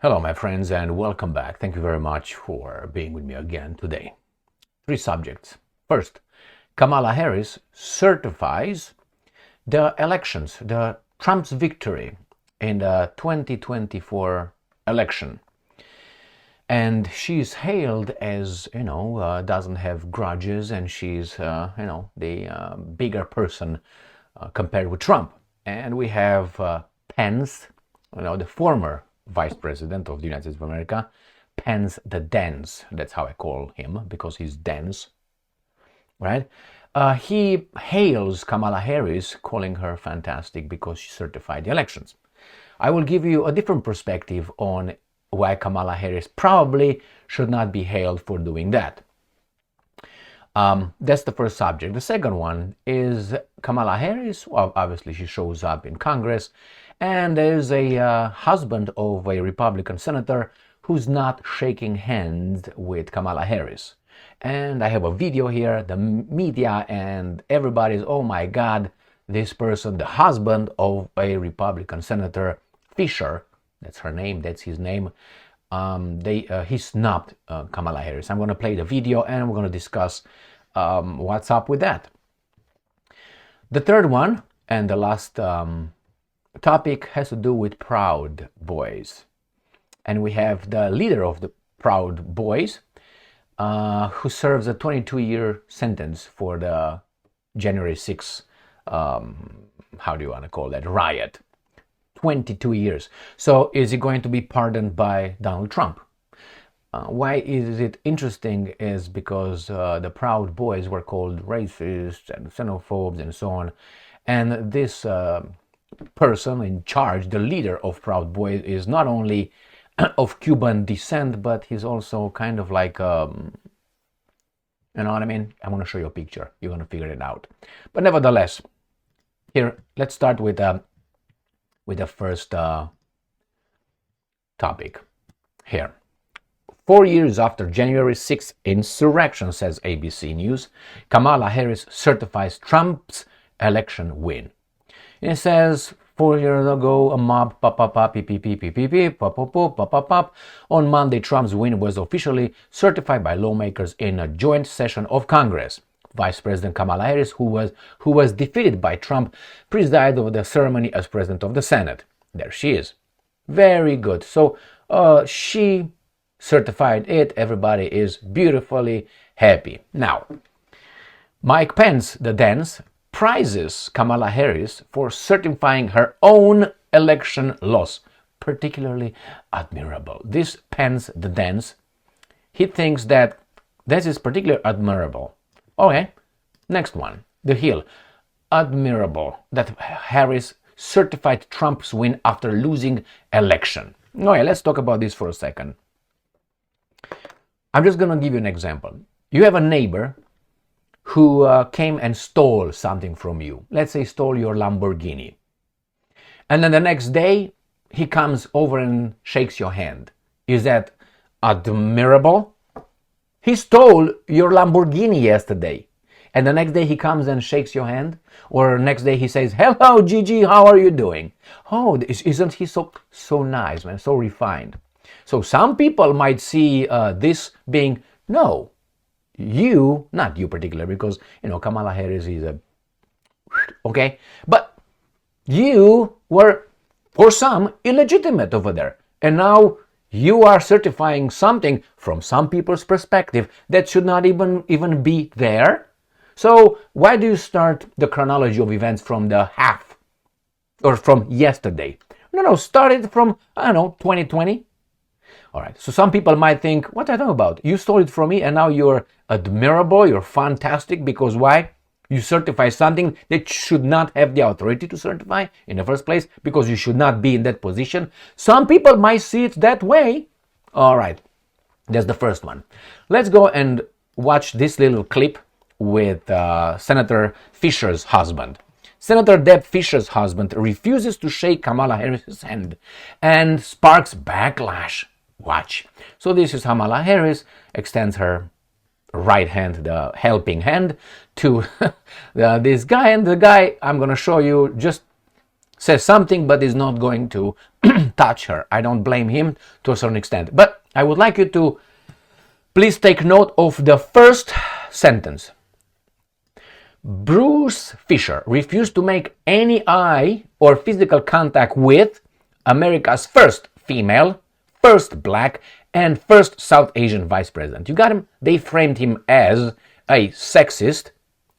Hello, my friends, and welcome back. Thank you very much for being with me again today. 3 subjects. First, Kamala Harris certifies the elections, the Trump's victory in the 2024 election. And she's hailed as, doesn't have grudges, and she's, the bigger person compared with Trump. And we have Pence, the former Vice President of the United States of America, Pence the dense. That's how I call him, because he's dense, right? He hails Kamala Harris, calling her fantastic because she certified the elections. I will give you a different perspective on why Kamala Harris probably should not be hailed for doing that. That's the first subject. The second one is Kamala Harris. Well, obviously she shows up in Congress, and there's a husband of a Republican senator who's not shaking hands with Kamala Harris. And I have a video here. The media and everybody's, oh my God, this person, the husband of a Republican senator, Fischer, that's her name, that's his name, he snubbed Kamala Harris. I'm going to play the video and we're going to discuss what's up with that. The third one and the last topic has to do with Proud Boys. And we have the leader of the Proud Boys who serves a 22-year sentence for the January 6th, how do you want to call that, riot. 22 years. So is he going to be pardoned by Donald Trump? Why is it interesting is because the Proud Boys were called racists and xenophobes and so on. And this person in charge, the leader of Proud Boys, is not only of Cuban descent, but he's also kind of like, you know what I mean? I'm going to show you a picture. You're going to figure it out. But nevertheless, here, let's start with the first topic here. 4 years after January 6th insurrection, says ABC News, Kamala Harris certifies Trump's election win. It says 4 years ago, a mob, on Monday, Trump's win was officially certified by lawmakers in a joint session of Congress. Vice President Kamala Harris, who was defeated by Trump, presided over the ceremony as President of the Senate. There she is. Very good. So she certified it. Everybody is beautifully happy. Now, Mike Pence, the dance, prizes Kamala Harris for certifying her own election loss, particularly admirable. This Pence, the dance, he thinks that this is particularly admirable. Okay, next one, the Hill. Admirable that Harris certified Trump's win after losing election. Okay, let's talk about this for a second. I'm just going to give you an example. You have a neighbor who came and stole something from you. Let's say stole your Lamborghini. And then the next day, he comes over and shakes your hand. Is that admirable? He stole your Lamborghini yesterday. And the next day he comes and shakes your hand? Or next day he says, hello, Gigi, how are you doing? Oh, isn't he so nice, man, so refined? So some people might see this being, no, you, not you particularly, because, Kamala Harris is a, okay? But you were, for some, illegitimate over there. And now you are certifying something from some people's perspective that should not even be there. So why do you start the chronology of events from the half or from yesterday? No, start it from, 2020. All right, so some people might think, what I know about? You stole it from me and now you're admirable, you're fantastic, because why? You certify something that should not have the authority to certify in the first place, because you should not be in that position. Some people might see it that way. All right, that's the first one. Let's go and watch this little clip with Senator Fischer's husband. Senator Deb Fischer's husband refuses to shake Kamala Harris's hand and sparks backlash. Watch. So this is Kamala Harris, extends her right hand, the helping hand, to this guy. And the guy, I'm going to show you, just says something but is not going to touch her. I don't blame him to a certain extent. But I would like you to please take note of the first sentence. Bruce Fisher refused to make any eye or physical contact with America's first female, first black, and first South Asian vice president. You got him? They framed him as a sexist,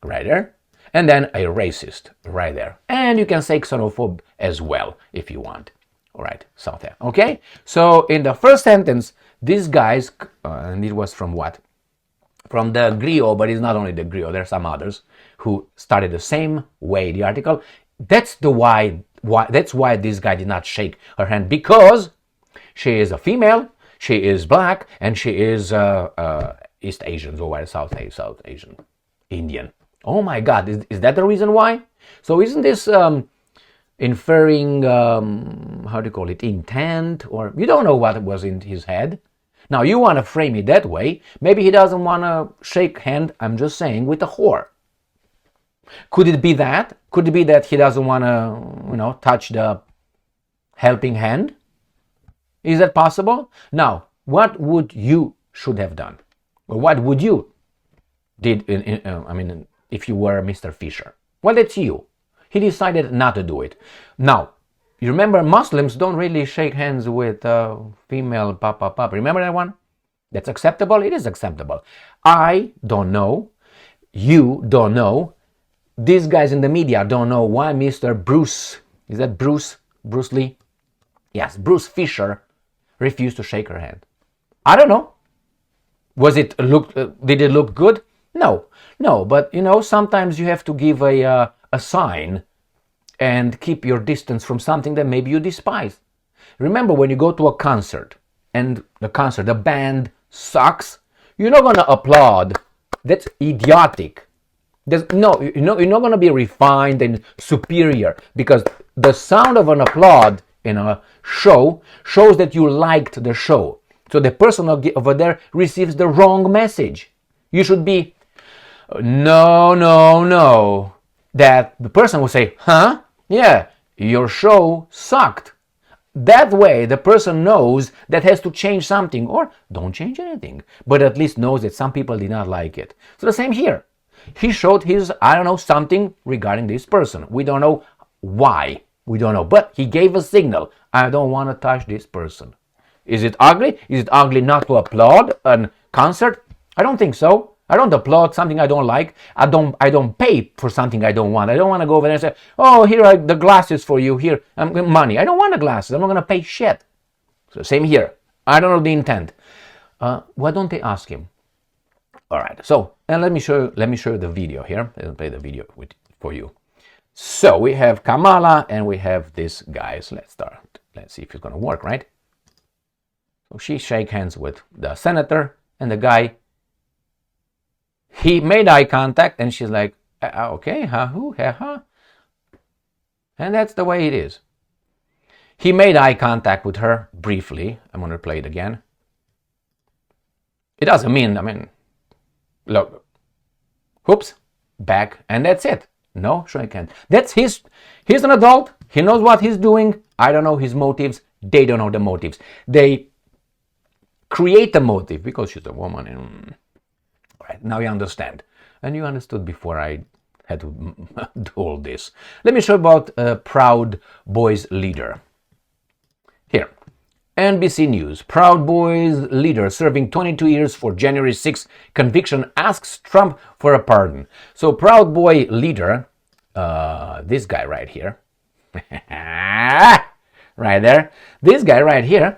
right there, and then a racist, right there. And you can say xenophobe as well, if you want. All right, South there. Okay? So in the first sentence, these guys, and it was from what? From the Griot, but it's not only the Griot, there are some others who started the same way, the article. That's why this guy did not shake her hand, because she is a female, she is black, and she is East Asian, or South Asian, Indian. Oh my God, is that the reason why? So isn't this inferring, how do you call it, intent? Or you don't know what was in his head. Now you want to frame it that way. Maybe he doesn't want to shake hand, I'm just saying, with a whore. Could it be that? Could it be that he doesn't want to, touch the helping hand? Is that possible? Now, what would you should have done? Or what would you did, if you were Mr. Fisher? Well, that's you. He decided not to do it. Now, you remember Muslims don't really shake hands with female papa. Remember that one? That's acceptable? It is acceptable. I don't know. You don't know. These guys in the media don't know why Mr. Bruce, is that Bruce Lee? Yes, Bruce Fisher refused to shake her hand. I don't know. Did it look good? No, but sometimes you have to give a sign and keep your distance from something that maybe you despise. Remember, when you go to a concert and the band sucks, you're not going to applaud. That's idiotic. You're not going to be refined and superior, because the sound of an applaud in a show shows that you liked the show. So the person over there receives the wrong message. You should be, no. That the person will say, huh? Yeah, your show sucked. That way the person knows that has to change something, or don't change anything, but at least knows that some people did not like it. So the same here. He showed his, something regarding this person. We don't know why. We don't know, but he gave a signal. I don't want to touch this person. Is it ugly? Is it ugly not to applaud a concert? I don't think so. I don't applaud something I don't like. I don't pay for something I don't want. I don't want to go over there and say, oh, here are the glasses for you. Here, money. I don't want the glasses. I'm not going to pay shit. So same here. I don't know the intent. Why don't they ask him? All right. So, and let me show you the video here. I'll play the video for you. So we have Kamala and we have this guy. So let's start. Let's see if it's going to work, right? So she shakes hands with the senator, and the guy, he made eye contact, and she's like, okay, huh? And that's the way it is. He made eye contact with her briefly. I'm going to play it again. It doesn't mean, look, whoops, back, and that's it. No, shake hand. He's an adult. He knows what he's doing. I don't know his motives. They don't know the motives. They create a motive because she's a woman. And right, now you understand. And you understood before I had to do all this. Let me show you about Proud Boys leader. Here, NBC News. Proud Boys leader serving 22 years for January 6th conviction asks Trump for a pardon. So Proud Boy leader, this guy right here, right there, this guy right here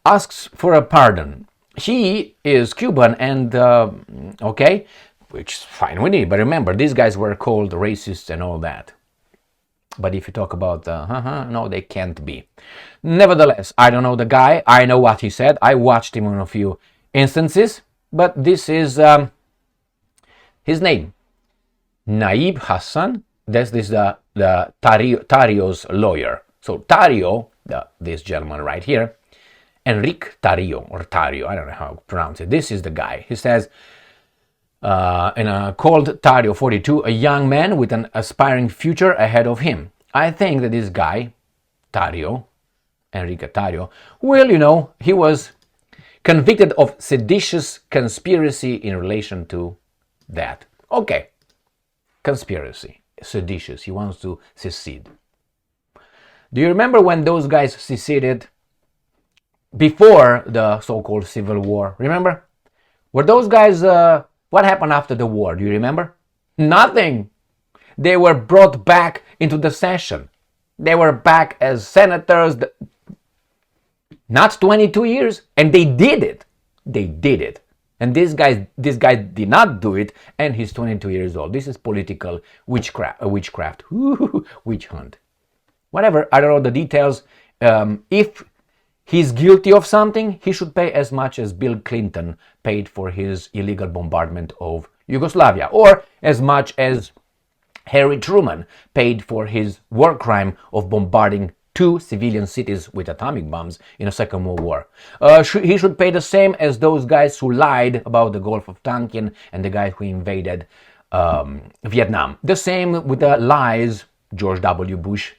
asks for a pardon. He is Cuban and, okay, which is fine with me, but remember, these guys were called racists and all that. But if you talk about, no, they can't be. Nevertheless, I don't know the guy. I know what he said. I watched him on a few instances, but this is his name. Naib Hassan. This is the Tarrio's lawyer. So Tarrio, this gentleman right here, Enrique Tarrio, or Tarrio, I don't know how to pronounce it. This is the guy. He says, called Tarrio 42, a young man with an aspiring future ahead of him. I think that this guy, Tario, Enrique Tario, well, he was convicted of seditious conspiracy in relation to that. Okay, conspiracy, seditious, he wants to secede. Do you remember when those guys seceded before the so-called Civil War? Remember? Were those guys, what happened after the war? Do you remember? Nothing. They were brought back into the session. They were back as senators, not 22 years, and they did it. They did it. And this guy did not do it, and he's 22 years old. This is political witchcraft, witch hunt. Whatever, I don't know the details. If he's guilty of something, he should pay as much as Bill Clinton paid for his illegal bombardment of Yugoslavia, or as much as Harry Truman paid for his war crime of bombarding 2 civilian cities with atomic bombs in the Second World War. He should pay the same as those guys who lied about the Gulf of Tonkin and the guys who invaded Vietnam. The same with the lies George W. Bush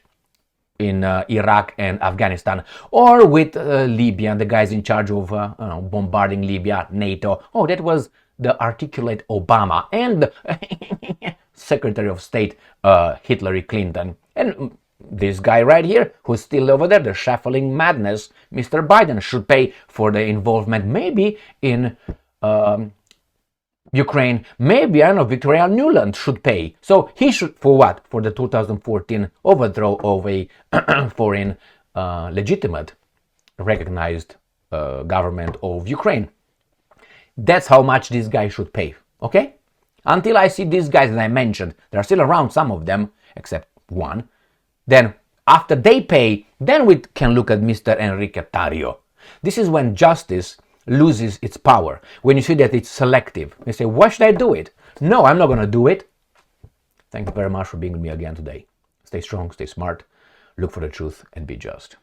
in Iraq and Afghanistan, or with Libya and the guys in charge of bombarding Libya, NATO. Oh, that was the articulate Obama and the Secretary of State Hillary Clinton. And this guy right here, who's still over there, the shuffling madness, Mr. Biden, should pay for the involvement maybe in Ukraine. Maybe, I don't know, Victoria Nuland should pay. So he should, for what? For the 2014 overthrow of a foreign, legitimate, recognized government of Ukraine. That's how much this guy should pay, okay? Until I see these guys that I mentioned, there are still around, some of them, except one. Then, after they pay, then we can look at Mr. Enrique Tario. This is when justice loses its power. When you see that it's selective. You say, why should I do it? No, I'm not going to do it. Thank you very much for being with me again today. Stay strong, stay smart, look for the truth, and be just.